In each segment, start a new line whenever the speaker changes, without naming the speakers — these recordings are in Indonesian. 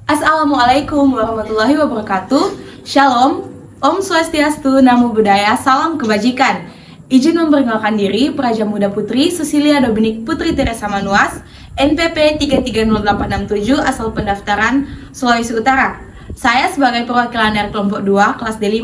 Assalamualaikum warahmatullahi wabarakatuh. Shalom, Om Swastiastu, Namo Buddhaya, salam kebajikan. Izin memperkenalkan diri, Praja Muda Putri Susilia Dominik Putri Teresa Manuas, NPP 330867, asal pendaftaran Sulawesi Utara. Saya sebagai perwakilan dari kelompok 2, kelas D5.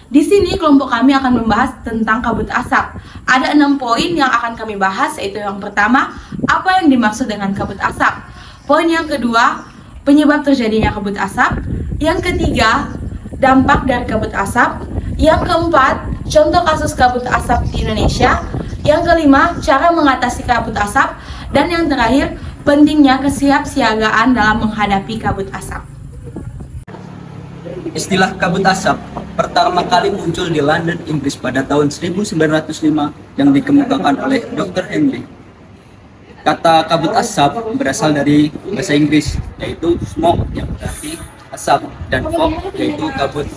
Di sini kelompok kami akan membahas tentang kabut asap. Ada 6 poin yang akan kami bahas, yaitu yang pertama, apa yang dimaksud dengan kabut asap. Poin yang kedua, penyebab terjadinya kabut asap. Yang ketiga, dampak dari kabut asap. Yang keempat, contoh kasus kabut asap di Indonesia. Yang kelima, cara mengatasi kabut asap. Dan yang terakhir, pentingnya kesiapsiagaan dalam menghadapi kabut asap.
Istilah kabut asap pertama kali muncul di London, Inggris pada tahun 1905 yang dikemukakan oleh Dr. Henry. Kata kabut asap berasal dari bahasa Inggris, yaitu smoke yang berarti asap, dan fog yaitu kabut,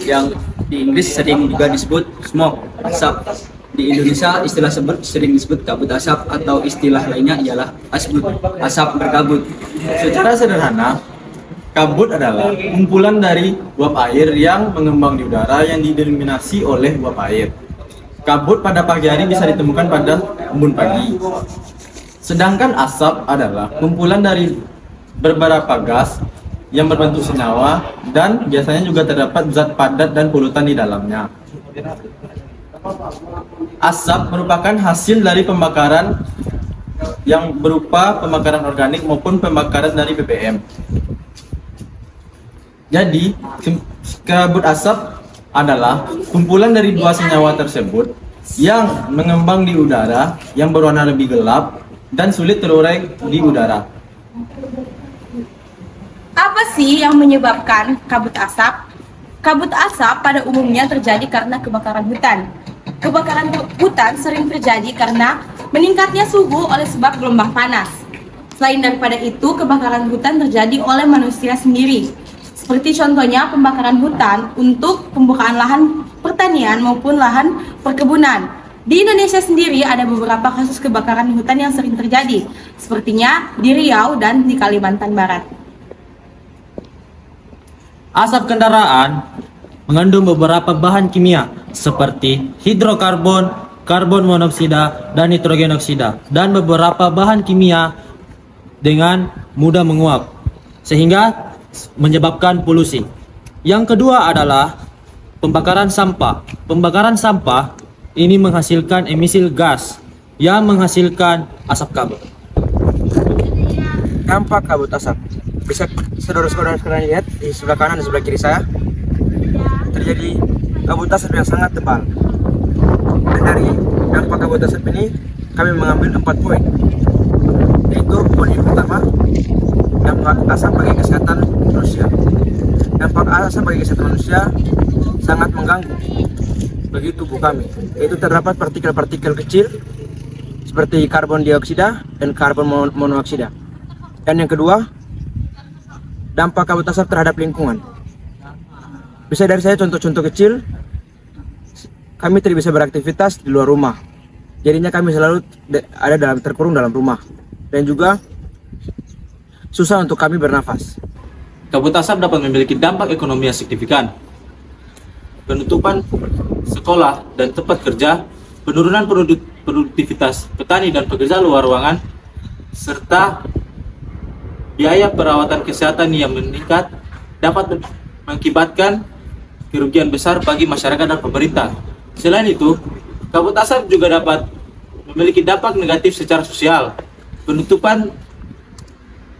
yang di Inggris sering juga disebut smoke, asap. Di Indonesia istilah sering disebut kabut asap, atau istilah lainnya ialah asbut, asap berkabut.
Secara sederhana, kabut adalah kumpulan dari uap air yang mengembang di udara yang didominasi oleh uap air. Kabut pada pagi hari bisa ditemukan pada embun pagi. Sedangkan asap adalah kumpulan dari beberapa gas yang berbentuk senyawa dan biasanya juga terdapat zat padat dan polutan di dalamnya. Asap merupakan hasil dari pembakaran yang berupa pembakaran organik maupun pembakaran dari BBM. Jadi, kabut asap adalah kumpulan dari dua senyawa tersebut yang mengembang di udara yang berwarna lebih gelap dan sulit terurai di udara.
Apa sih yang menyebabkan kabut asap? Kabut asap pada umumnya terjadi karena kebakaran hutan. Kebakaran hutan sering terjadi karena meningkatnya suhu oleh sebab gelombang panas. Selain daripada itu, kebakaran hutan terjadi oleh manusia sendiri. Seperti contohnya pembakaran hutan untuk pembukaan lahan pertanian maupun lahan perkebunan. Di Indonesia sendiri ada beberapa kasus kebakaran hutan yang sering terjadi, sepertinya di Riau dan di Kalimantan Barat.
Asap kendaraan mengandung beberapa bahan kimia seperti hidrokarbon, karbon monoksida, dan nitrogen oksida, dan beberapa bahan kimia dengan mudah menguap sehingga menyebabkan polusi. Yang kedua adalah pembakaran sampah. Pembakaran sampah ini menghasilkan emisi gas yang menghasilkan asap kabut.
Dampak kabut asap, bisa saudara-saudara sekalian lihat di sebelah kanan dan sebelah kiri saya terjadi kabut asap yang sangat tebal. Dan dari dampak kabut asap ini kami mengambil 4 poin, yaitu poin yang pertama, dampak asap bagi kesehatan manusia. Dampak asap bagi kesehatan manusia sangat mengganggu bagi tubuh kami, yaitu terdapat partikel-partikel kecil seperti karbon dioksida dan karbon monoksida. Dan yang kedua, dampak kabut asap terhadap lingkungan. Bisa dari saya contoh-contoh kecil, kami tidak bisa beraktivitas di luar rumah, jadinya kami selalu ada terkurung dalam rumah, dan juga susah untuk kami bernafas.
Kabut asap dapat memiliki dampak ekonomi yang signifikan. Penutupan sekolah dan tempat kerja, penurunan produktivitas petani dan pekerja luar ruangan, serta biaya perawatan kesehatan yang meningkat dapat mengakibatkan kerugian besar bagi masyarakat dan pemerintah. Selain itu, kabut asap juga dapat memiliki dampak negatif secara sosial. Penutupan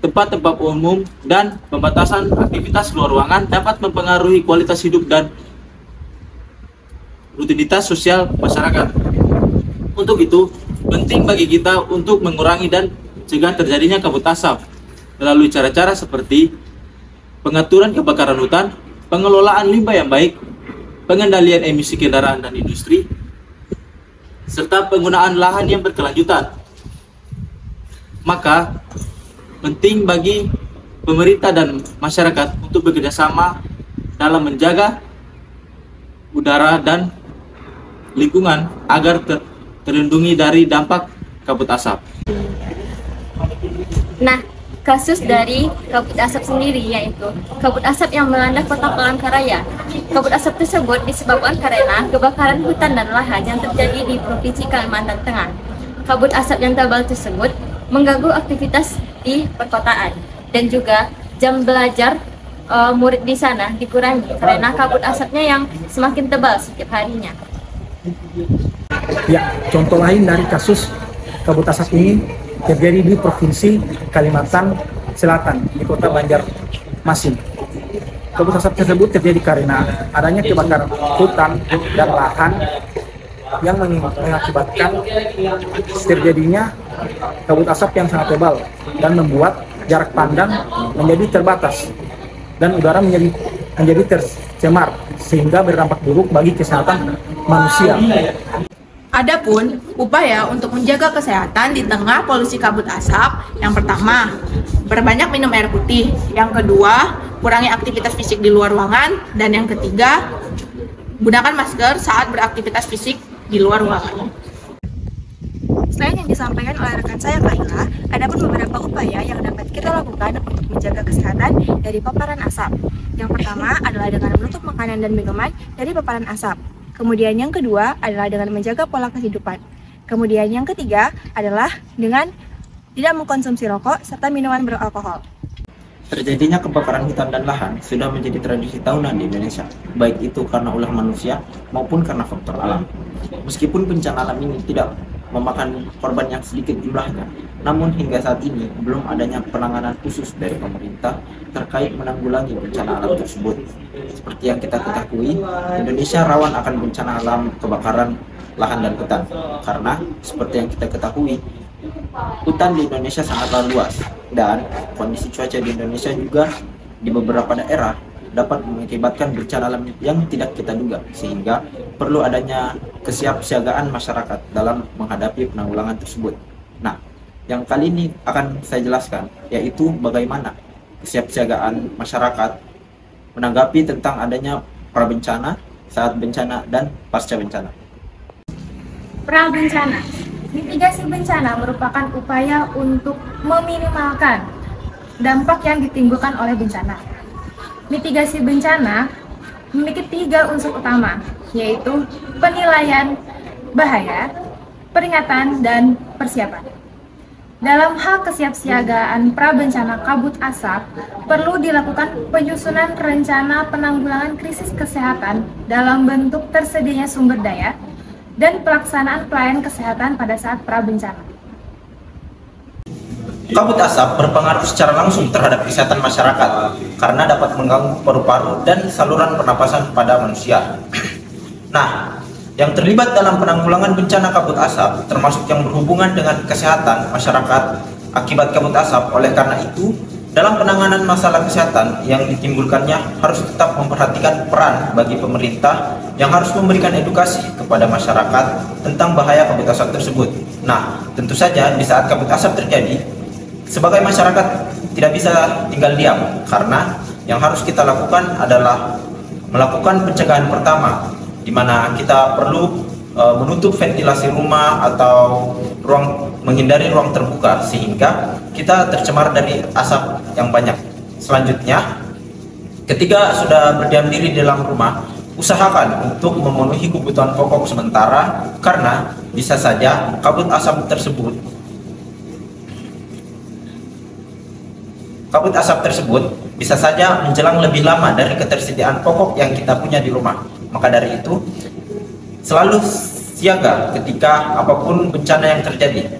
tempat-tempat umum dan pembatasan aktivitas luar ruangan dapat mempengaruhi kualitas hidup dan rutinitas sosial masyarakat. Untuk itu, penting bagi kita untuk mengurangi dan mencegah terjadinya kabut asap melalui cara-cara seperti pengaturan kebakaran hutan, pengelolaan limbah yang baik, pengendalian emisi kendaraan dan industri, serta penggunaan lahan yang berkelanjutan. Maka, penting bagi pemerintah dan masyarakat untuk bekerjasama dalam menjaga udara dan lingkungan agar terlindungi dari dampak kabut asap.
Nah, kasus dari kabut asap sendiri, yaitu kabut asap yang melanda kota Palangkaraya. Kabut asap tersebut disebabkan karena kebakaran hutan dan lahan yang terjadi di Provinsi Kalimantan Tengah. Kabut asap yang tebal tersebut mengganggu aktivitas di perkotaan dan juga jam belajar murid di sana dikurangi karena kabut asapnya yang semakin tebal setiap harinya.
Ya, contoh lain dari kasus kabut asap ini terjadi di Provinsi Kalimantan Selatan di kota Banjarmasin. Kabut asap tersebut terjadi karena adanya kebakaran hutan dan lahan yang mengakibatkan terjadinya kabut asap yang sangat tebal dan membuat jarak pandang menjadi terbatas dan udara menjadi tercemar sehingga berdampak buruk bagi kesehatan manusia.
Adapun upaya untuk menjaga kesehatan di tengah polusi kabut asap, yang pertama, berbanyak minum air putih, yang kedua, kurangi aktivitas fisik di luar ruangan, dan yang ketiga, gunakan masker saat beraktivitas fisik di luar ruangan.
Selain yang disampaikan oleh rekan saya Kaila, ada pun beberapa upaya yang dapat kita lakukan untuk menjaga kesehatan dari paparan asap. Yang pertama adalah dengan menutup makanan dan minuman dari paparan asap. Kemudian yang kedua adalah dengan menjaga pola kehidupan. Kemudian yang ketiga adalah dengan tidak mengkonsumsi rokok serta minuman beralkohol.
Terjadinya kebakaran hutan dan lahan sudah menjadi tradisi tahunan di Indonesia, baik itu karena ulah manusia maupun karena faktor alam. Meskipun bencana alam ini tidak memakan korban yang sedikit jumlahnya, namun hingga saat ini belum adanya penanganan khusus dari pemerintah terkait menanggulangi bencana alam tersebut. Seperti yang kita ketahui, Indonesia rawan akan bencana alam kebakaran lahan dan hutan, karena seperti yang kita ketahui, hutan di Indonesia sangatlah luas dan kondisi cuaca di Indonesia juga di beberapa daerah dapat mengakibatkan bencana alam yang tidak kita duga, sehingga perlu adanya kesiapsiagaan masyarakat dalam menghadapi penanggulangan tersebut. Nah, yang kali ini akan saya jelaskan yaitu bagaimana kesiapsiagaan masyarakat menanggapi tentang adanya prabencana, saat bencana, dan pasca bencana.
Prabencana. Mitigasi bencana merupakan upaya untuk meminimalkan dampak yang ditimbulkan oleh bencana. Mitigasi bencana memiliki 3 unsur utama, yaitu penilaian bahaya, peringatan, dan persiapan. Dalam hal kesiapsiagaan prabencana kabut asap, perlu dilakukan penyusunan rencana penanggulangan krisis kesehatan dalam bentuk tersedianya sumber daya dan pelaksanaan pelayanan kesehatan pada saat prabencana.
Kabut asap berpengaruh secara langsung terhadap kesehatan masyarakat karena dapat mengganggu paru-paru dan saluran pernapasan pada manusia. Nah, yang terlibat dalam penanggulangan bencana kabut asap termasuk yang berhubungan dengan kesehatan masyarakat akibat kabut asap. Oleh karena itu, dalam penanganan masalah kesehatan yang ditimbulkannya harus tetap memperhatikan peran bagi pemerintah yang harus memberikan edukasi kepada masyarakat tentang bahaya kabut asap tersebut. Nah, tentu saja di saat kabut asap terjadi, sebagai masyarakat tidak bisa tinggal diam, karena yang harus kita lakukan adalah melakukan pencegahan pertama, di mana kita perlu menutup ventilasi rumah atau menghindari ruang terbuka sehingga kita tercemar dari asap yang banyak. Selanjutnya, ketika sudah berdiam diri di dalam rumah, usahakan untuk memenuhi kebutuhan pokok sementara karena bisa saja kabut asap tersebut bisa saja menjelang lebih lama dari ketersediaan pokok yang kita punya di rumah. Maka dari itu, selalu siaga ketika apapun bencana yang terjadi.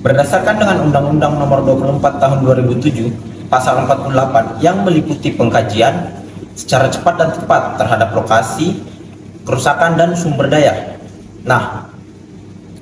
Berdasarkan dengan Undang-Undang Nomor 24 Tahun 2007, Pasal 48 yang meliputi pengkajian secara cepat dan tepat terhadap lokasi, kerusakan, dan sumber daya. Nah,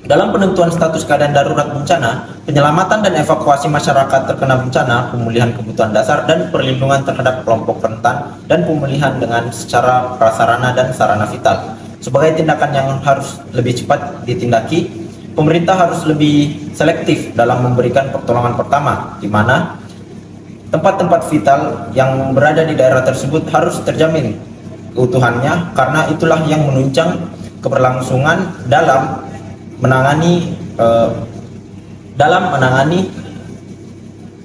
dalam penentuan status keadaan darurat bencana, penyelamatan dan evakuasi masyarakat terkena bencana, pemulihan kebutuhan dasar dan perlindungan terhadap kelompok rentan, dan pemulihan dengan secara prasarana dan sarana vital. Sebagai tindakan yang harus lebih cepat ditindaki, pemerintah harus lebih selektif dalam memberikan pertolongan pertama, di mana tempat-tempat vital yang berada di daerah tersebut harus terjamin keutuhannya, karena itulah yang menunjang keberlangsungan dalam menangani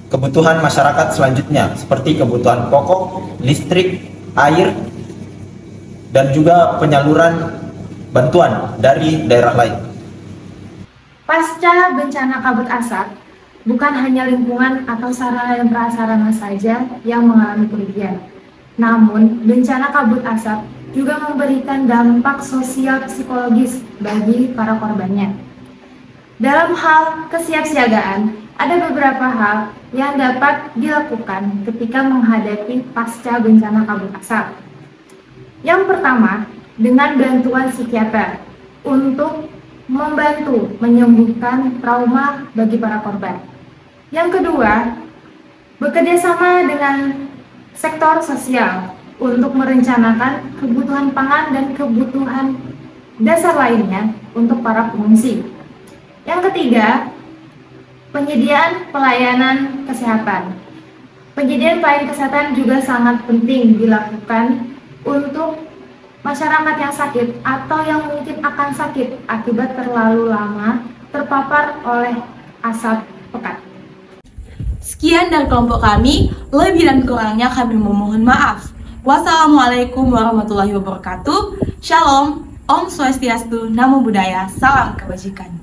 kebutuhan masyarakat selanjutnya seperti kebutuhan pokok, listrik, air, dan juga penyaluran bantuan dari daerah lain.
Pasca bencana kabut asap, bukan hanya lingkungan atau sarana dan prasarana saja yang mengalami kerugian. Namun, bencana kabut asap juga memberikan dampak sosial psikologis bagi para korbannya. Dalam hal kesiapsiagaan, ada beberapa hal yang dapat dilakukan ketika menghadapi pasca bencana kabut asap. Yang pertama, dengan bantuan psikiater untuk membantu menyembuhkan trauma bagi para korban. Yang kedua, bekerjasama dengan sektor sosial untuk merencanakan kebutuhan pangan dan kebutuhan dasar lainnya untuk para pengungsi. Yang ketiga, penyediaan pelayanan kesehatan. Penyediaan pelayanan kesehatan juga sangat penting dilakukan untuk masyarakat yang sakit atau yang mungkin akan sakit akibat terlalu lama terpapar oleh asap pekat.
Sekian dari kelompok kami, lebih dan kurangnya kami memohon maaf. Wassalamualaikum warahmatullahi wabarakatuh. Shalom, Om Swastiastu, Namo Buddhaya, salam kebajikan.